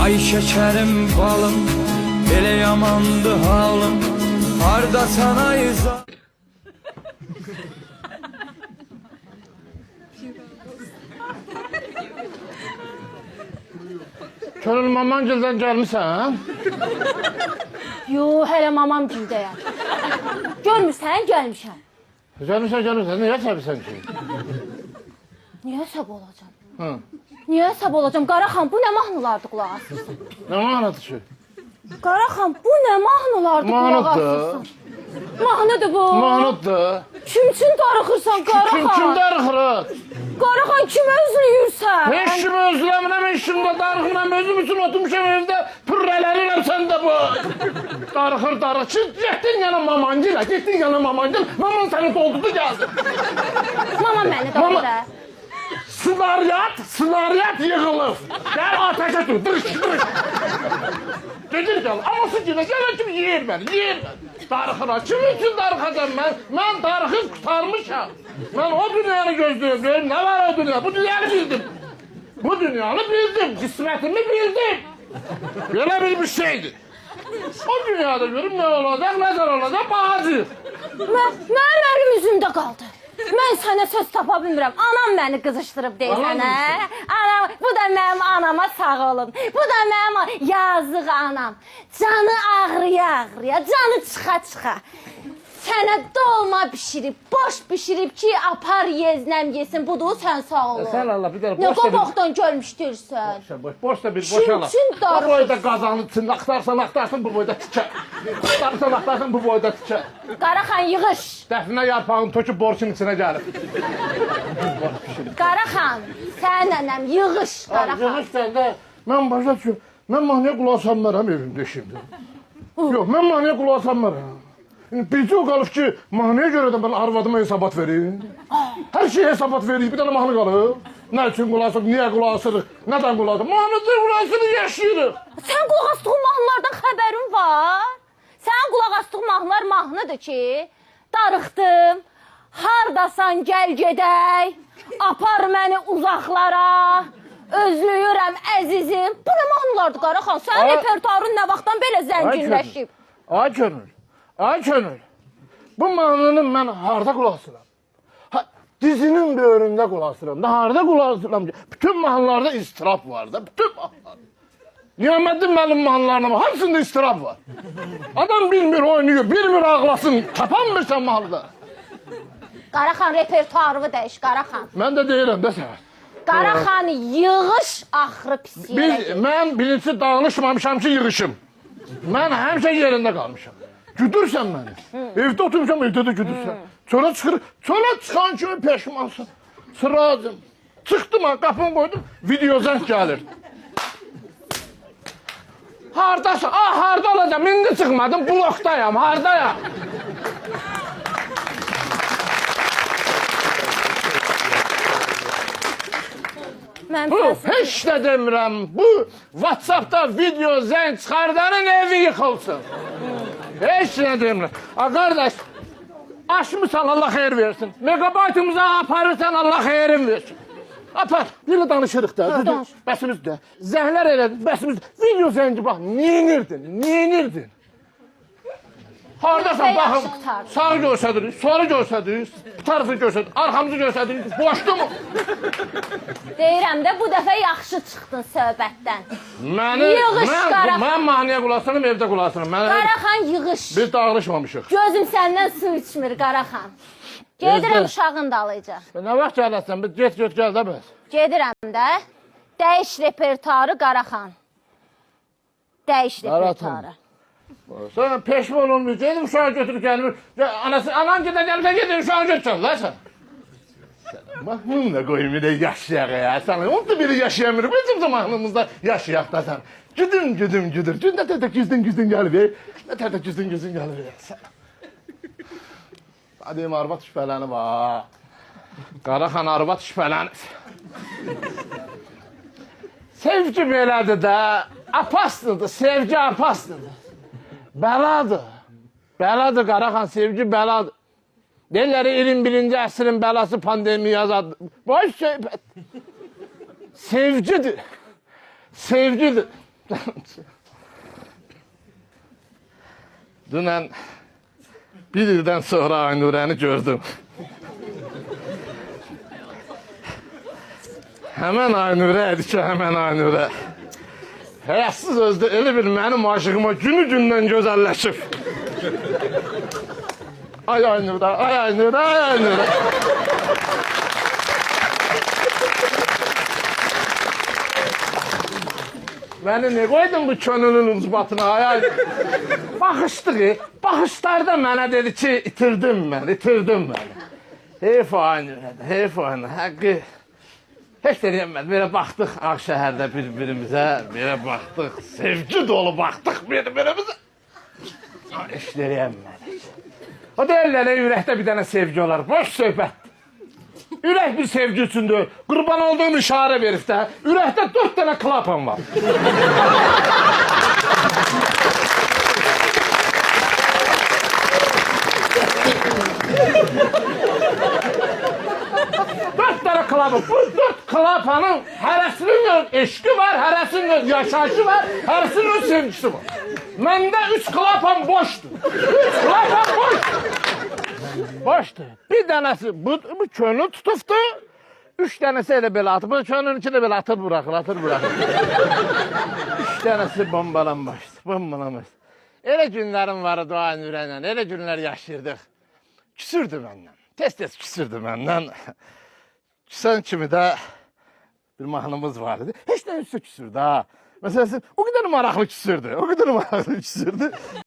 Ay şekerim balım, ele yamandı halım. Harda sana izah. Körül Mamancıl'dan gelmişsən? Yo, hələ mamam gündəyəm. Görmürsən, gəlmişəm. Gelmişsən. Niye səbirsən ki? Niyə səb olacam? Hı. Niyə səb olacam? Qaraxan, bu nə mahnılardı qulaq asırsan? Ne manadı ki? Qaraxan, bu nə mahnılardı qulaq Mahnıdır. asırsan? Mahnıdır bu. Mahnıdır. Kim üçün darıxırsan Qaraxan? Kim darıxırıq? Qaraxan, kimə üzülürsən? Heç kimi özləmirəm, heç kimdə darıxmıram. Özüm üçün oturmuşam evdə pürrələrirəm sən də bu. Darıxır. Getdin yana Mamancıl. Maman səni doldurdu geldi. Mama məni doldurdu. Snaryat yığılıb. Gəl ateşə dur, dırış. Gedir gəl, aması gələn kimi yeyir məni. Darıxıram, kim üçün darıxacam mən? Mən darıxıb qutarmışam. Mən o dünyanı gözləyirəm, nə var o dünya? Bu dünyanı bildim. Qismətimi bildim. Belə bir şeydir. O dünyada görüm nə olacaq, nəzər olacaq, bağacıq. Mənim əlim üzümdə qaldı. Mən sənə söz tapa bilmirəm. Anam məni qızışdırıb deyirsən, hə? Anam, bu da mənim anama sağ olun. Bu da mənim yazıq anam. Canı ağrıya, canı çıxa. Sənə dolma bişirib, boş bişirib ki, apar yeznəm yesin. Budur, sən sağ olun. Sən Allah, bir dərə nə qabaqdan görmüşdürsən? Boş da bir boşala. Bu boyda qazanın içində axtarsan bu boyda tikə. Axtarsan bu boyda tikə. Qaraxan yığış. Dəfnə yarpağını töküb borçun içinə gəlib. Qaraxan, sən nənəm yığış Qaraxan. Yığış səndə, mən başa düşüyorum. Mən mahnıya qulaq sanmaram evimdə şimdi. Yox, mən mahnıya qulaq sanmaram. Bircə o qalıb ki, mahnıya görə də mən arvadıma hesabat verim. Hər şey hesabat verir, bir dənə mahnı qalıb. Nə üçün qulaq asırıq, niyə qulaq asırıq, nədən qulaq asırıq? Mahnıdır, burasını yaşayırıq. Sən qulaq asdığın mahnılardan xəbərin var. Sən qulaq asdığın mahnılar mahnıdır ki, darıxdım, hardasan gəl gedək, apar məni uzaqlara, özlüyürəm əzizim. Bu nə mahnılardır Qaraxan? Sənin repertuarın nə vaxtdan belə zənginləşib? Ay könül, bu mahnını mən harada qulaq asıram? Dizinin böyründə qulaq asıram da, harada qulaq asıram ki? Bütün mahnılarda istirap var da, bütün mahnılar. Niyaməddin mənim mahnılarına hamısında istirap var. Adam bilmir oynuyor, bilmir ağlasın, tapanmırsan mahnıda. Qaraxan repertuarını dəyiş, Qaraxan. Mən də deyirəm də sənə. Qaraxan yığış axırı pis yerə gedir. Mən birinci dağılışmamışam ki, yığışım. Mən həmişə yerində qalmışam. Güdürsən məni. Evdə oturmuşam, evdə də güdürsən. Çölə çıxan kimi peşmansın. Sıracım. Çıxdım, qapını qoydum, video zəng gəlir. Hardasın? Harda olacam? İndi çıxmadım, blokdayam, hardayam? Heç də demirəm, bu WhatsApp'da video zəng çıxardanın evi yıxılsın. Heç nə demirəm. Qardaş, aşmışsan Allah xeyir versin. Megabaytımıza aparırsan Allah xeyrin versin. Apar, bir danışırıq da. Bəsimizdə. Zəhlər elədin, bəsimizdə. Video zəngi bax, neynirdin? Haradasan baxım, sağı görsədirik, solu görsədirik, bu tarafı görsədirik, arxamızı görsədirik, boşdu mu? Deyirəm də, bu dəfə yaxşı çıxdın söhbətdən. Yığış Qaraxan. Mən mahnıya qulasınım, evdə qulasınım. Qaraxan yığış. Biz dağılışmamışıq. Gözüm səndən su içmir Qaraxan. Gedirəm uşağın dalıca. Nə vaxt gələrsən, biz get gəl də bəs. Gedirəm də, dəyiş repertuarı Qaraxan. Dəyiş repertuarı. Sən peşman olmuyor, gedim uşağı götürüb gəlmir. Anan gedir, uşağı götürsən, la sən. Mahnını da qoyum, bir də yaşayaq ya. Sən onu biri yaşayamır, bizim mahnımızda yaşayaq da sən. Güdüm. Gün də tətə güzdün gəlir, nə tətə güzdün gəlir. Deyim, arvad şübhələnib, ha. Qaraxan arvad şübhələnib. Sevgi belədir də, apaslıdır, sevgi apaslıdır. Bəladır Qaraxan, sevgi bəladır. Deyirlər 21-ci əsrin bəlası pandemiya azadır. Boş söhbət. Sevgidir. Dünən bir ildən sonra Aynurəni gördüm. Həmən Aynurə idi ki, həmən Aynurə. Həyasız özdə elə bir mənim aşığıma günü-gündən gözəlləşib. Ay Aynurə, ay Aynurə, ay Aynurə. Beni ne koydun bu könlünün uzbatına ay? Baxışlarda mənə dedi ki, itirdim beni. Heyf o Aynurədə, heyf o Aynurədə, haqqı. Heç də deyəmədim, belə baxdıq Ağşəhərdə bir-birimizə, belə baxdıq, sevgi dolu baxdıq bir-birimizə. İşləyəmədik. O deyirlər, ürəkdə bir dənə sevgi olar, boş söhbət. Ürək bir sevgi üçündür. Qurban olduğum işarə verib də. Ürəkdə 4 dənə klapan var. Dört tane klapan. Bu 4 klapanın hərəsinin öz eşqi var, hərəsinin öz yaşayışı var, hərəsinin öz sevgisi var. Məndə 3 klapan boşdur. 3 klapan boşdur. Boşdur. Bir dənəsi bu könül tutubdu. 3 dənəsi elə belə atıb. Bu könülün içində belə atır buraxır. 3 dənəsi bombalanmışdı. Elə günlərim var o Aynurəylə. Elə günlər yaşayırdıq. Küsürdü məndən. Tez küsürdü məndən. Küsən kimi də bir mahnımız var idi. Heç də üstü küsürdü ha. Məsələn, o qədər maraqlı küsürdü.